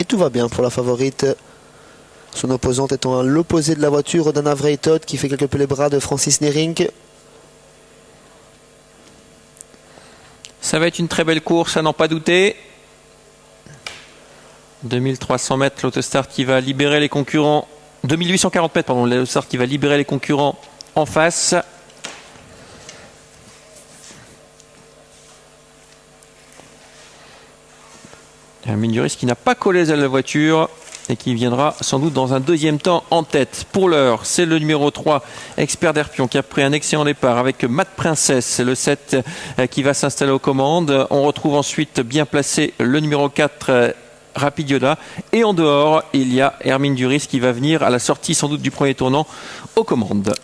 tout va bien pour la favorite. Son opposante étant à l'opposé de la voiture, Odana Vreitot qui fait quelque peu les bras de Francis Nering. Ça va être une très belle course, à n'en pas douter. 2300 mètres, l'autostart qui va libérer les concurrents. 2840 mètres, pardon, l'autostart qui va libérer les concurrents en face. Hermine Duris qui n'a pas collé les ailes de la voiture et qui viendra sans doute dans un deuxième temps en tête. Pour l'heure, c'est le numéro 3, Expert d'Herpion, qui a pris un excellent départ avec Matt Princess, le 7 qui va s'installer aux commandes. On retrouve ensuite bien placé le numéro 4, Rapid Yoda. Et en dehors, il y a Hermine Duris qui va venir à la sortie sans doute du premier tournant aux commandes.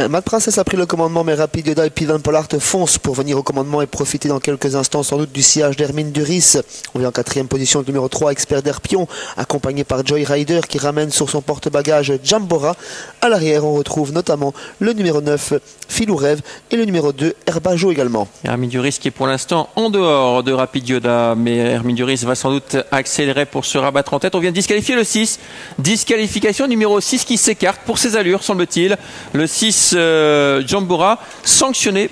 Matt Princess a pris le commandement, mais Rapid Yoda et Pivan Pollard foncent pour venir au commandement et profiter dans quelques instants sans doute du sillage d'Hermine Duris. On vient en quatrième position le numéro 3, Expert d'Herpion, accompagné par Joy Rider qui ramène sur son porte-bagages Jambora. À l'arrière, on retrouve notamment le numéro 9, Filou Rêve, et le numéro 2, Herbajo également. Hermine Duris qui est pour l'instant en dehors de Rapid Yoda, mais Hermine Duris va sans doute accélérer pour se rabattre en tête. On vient de disqualifier le 6. Disqualification numéro 6 qui s'écarte pour ses allures, semble-t-il. Le 6, Jambora, sanctionné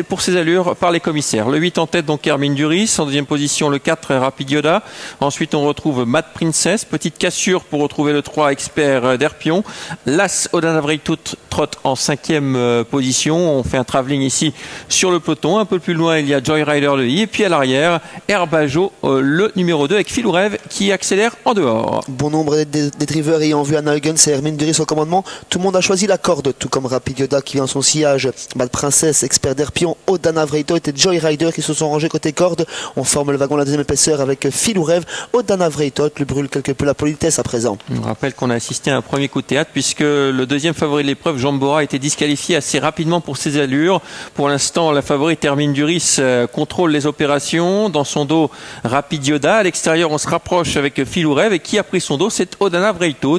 pour ses allures par les commissaires. Le 8 en tête, donc Hermine Duris. En deuxième position, le 4, Rapid Yoda. Ensuite, on retrouve Matt Princess. Petite cassure pour retrouver le 3, Expert d'Herpion. L'As Odana Vreitot trotte en cinquième position. On fait un travelling ici sur le peloton. Un peu plus loin, il y a Joy Rider le I. Et puis à l'arrière, Herbajo, le numéro 2, avec Filou Rêve qui accélère en dehors. Bon nombre des drivers ayant vu Anna Huggins et Hermine Duris au commandement. Tout le monde a choisi la corde, tout comme Rapid Yoda qui vient en son sillage, Matt Princess, Expert d'Herpion, Odana Vreitot et Joy Rider qui se sont rangés côté corde. On forme le wagon de la deuxième épaisseur avec Filou Rêve. Odana Vreitot lui brûle quelque peu la politesse à présent. On rappelle qu'on a assisté à un premier coup de théâtre puisque le deuxième favori de l'épreuve, Jambora, a été disqualifié assez rapidement pour ses allures. Pour l'instant, la favorite Hermine Duris contrôle les opérations. Dans son dos, Rapid Yoda. À l'extérieur, on se rapproche avec Filou Rêve et qui a pris son dos, c'est Odana Vreitot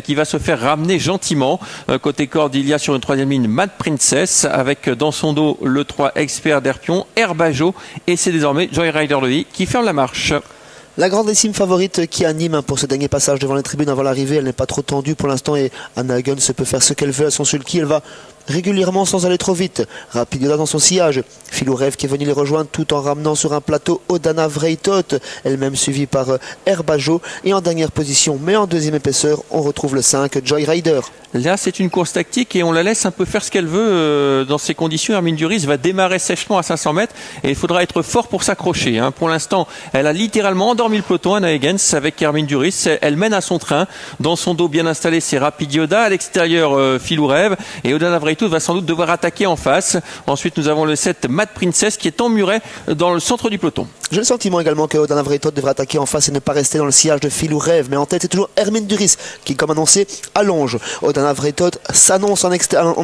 qui va se faire ramener gentiment. Côté corde, il y a sur une troisième ligne Matt Princess avec dans son dos le 3, Expert d'Herpion, Herbajo, et c'est désormais Joy Rider Levy qui ferme la marche. La grandissime favorite qui anime pour ce dernier passage devant les tribunes avant l'arrivée, elle n'est pas trop tendue pour l'instant et Anna Huggins peut faire ce qu'elle veut à son sulky. Elle va régulièrement sans aller trop vite. Rapid Yoda dans son sillage. Filou Rêve qui est venu les rejoindre tout en ramenant sur un plateau Odana Vreitot, elle-même suivie par Herbajo. Et en dernière position, mais en deuxième épaisseur, on retrouve le 5, Joy Rider. Là, c'est une course tactique et on la laisse un peu faire ce qu'elle veut dans ces conditions. Hermine Duris va démarrer sèchement à 500 mètres et il faudra être fort pour s'accrocher. Pour l'instant, elle a littéralement endormi le peloton, Anna Huggins, avec Hermine Duris. Elle mène à son train. Dans son dos bien installé, c'est Rapid Yoda. À l'extérieur, Filou Rêve. Et Odana Vreitot va sans doute devoir attaquer en face. Ensuite, nous avons le 7, Matt Princess, qui est emmuré dans le centre du peloton. J'ai le sentiment également que Odana Vreitot devrait attaquer en face et ne pas rester dans le sillage de Filou Rêve. Mais en tête, c'est toujours Hermine Duris qui, comme annoncé, allonge. Odana Vreitot s'annonce en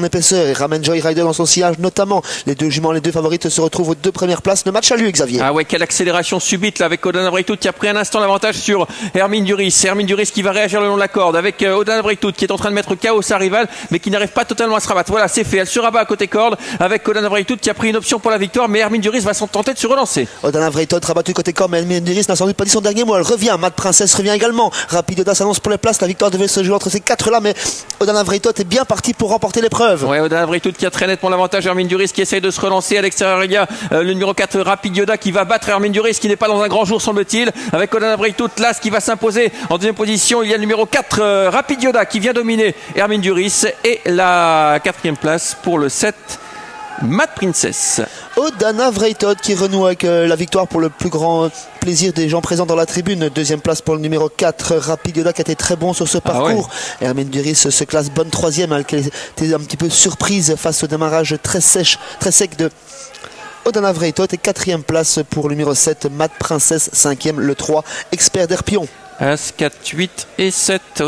épaisseur et ramène Joy Rider dans son sillage notamment. Les deux juments, les deux favorites se retrouvent aux deux premières places. Le match à lui, Xavier. Ah ouais, quelle accélération subite là avec Odana Vreitot qui a pris un instant l'avantage sur Hermine Duris. Hermine Duris qui va réagir le long de la corde avec Odana Vreitot qui est en train de mettre KO sa rivale mais qui n'arrive pas totalement à se rabattre. Voilà, c'est fait. Elle se rabat à côté corde avec Odana Vreitot qui a pris une option pour la victoire, mais Hermine Duris va tenter de se relancer. Odana Vreitot rabattu côté corde, mais Hermine Duris n'a sans doute pas dit son dernier mot. Elle revient. Matt Princess revient également. Rapid Yoda s'annonce pour les places. La victoire devait se jouer entre ces quatre-là, mais Odana Vreitot est bien parti pour remporter l'épreuve. Ouais, Odana Vreitot qui a très nettement l'avantage. Hermine Duris qui essaye de se relancer. À l'extérieur, il y a le numéro 4, Rapid Yoda, qui va battre Hermine Duris, qui n'est pas dans un grand jour, semble-t-il. Avec Odana Vreitot, l'As qui va s'imposer en deuxième position. Il y a le numéro 4, Rapid Yoda, qui vient dominer Hermine Duris. Et la quatrième place pour le 7, Matt Princess. Odana Vreitot qui renoue avec la victoire pour le plus grand plaisir des gens présents dans la tribune. Deuxième place pour le numéro 4, Rapid Yoda, qui a été très bon sur ce parcours. Ouais. Hermine Duris se classe bonne troisième, elle était un petit peu surprise face au démarrage très sec de Odana Vreitot. Et quatrième place pour le numéro 7, Matt Princess. Cinquième, le 3, Expert d'Herpion. As 4, 8 et 7.